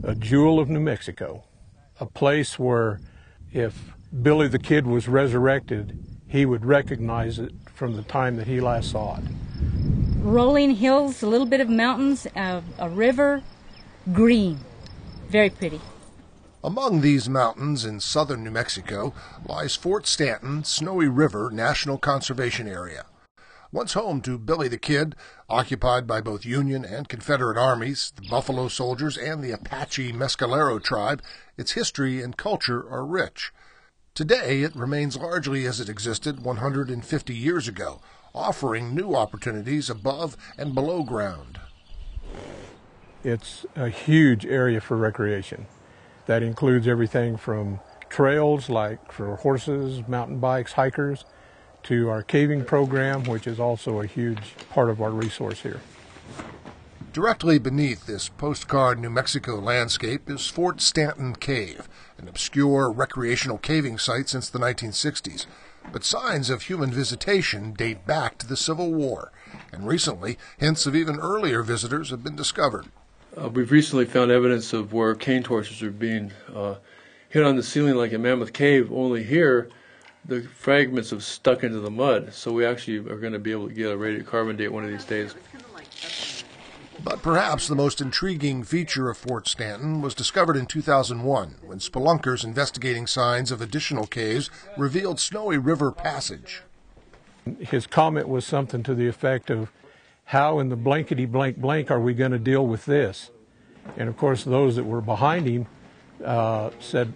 a jewel of New Mexico, a place where if Billy the Kid was resurrected, he would recognize it from the time that he last saw it. Rolling hills, a little bit of mountains, a river, green, very pretty. Among these mountains in southern New Mexico lies Fort Stanton Snowy River National Conservation Area. Once home to Billy the Kid, occupied by both Union and Confederate armies, the Buffalo Soldiers, and the Apache Mescalaro tribe, its history and culture are rich. Today, it remains largely as it existed 150 years ago, offering new opportunities above and below ground. It's a huge area for recreation. That includes everything from trails like for horses, mountain bikes, hikers, to our caving program, which is also a huge part of our resource here. Directly beneath this postcard New Mexico landscape is Fort Stanton Cave, an obscure recreational caving site since the 1960s. But signs of human visitation date back to the Civil War, and recently hints of even earlier visitors have been discovered. We've recently found evidence of where cane torches are being hit on the ceiling like in Mammoth Cave, only here the fragments have stuck into the mud, so we actually are going to be able to get a radiocarbon date one of these days. But perhaps the most intriguing feature of Fort Stanton was discovered in 2001, when spelunkers investigating signs of additional caves revealed Snowy River Passage. His comment was something to the effect of, how in the blankety blank blank are we going to deal with this? And of course those that were behind him said,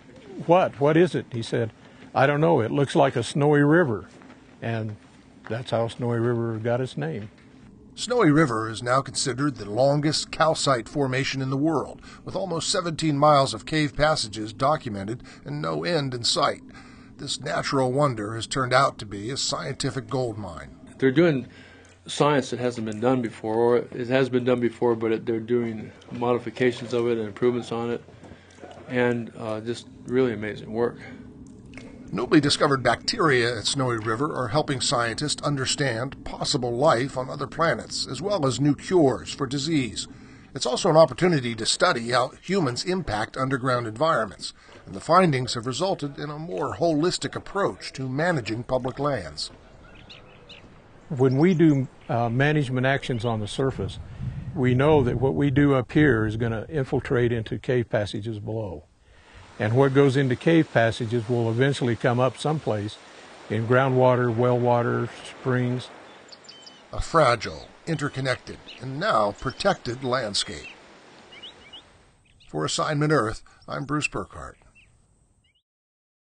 what is it? He said, I don't know, it looks like a snowy river. And that's how Snowy River got its name. Snowy River is now considered the longest calcite formation in the world, with almost 17 miles of cave passages documented and no end in sight. This natural wonder has turned out to be a scientific gold mine. They're doing science that hasn't been done before, or it has been done before, but they're doing modifications of it and improvements on it, and just really amazing work. Newly discovered bacteria at Snowy River are helping scientists understand possible life on other planets, as well as new cures for disease. It's also an opportunity to study how humans impact underground environments, and the findings have resulted in a more holistic approach to managing public lands. When we do management actions on the surface, we know that what we do up here is going to infiltrate into cave passages below. And what goes into cave passages will eventually come up someplace in groundwater, well water, springs. A fragile, interconnected, and now protected landscape. For Assignment Earth, I'm Bruce Burkhardt.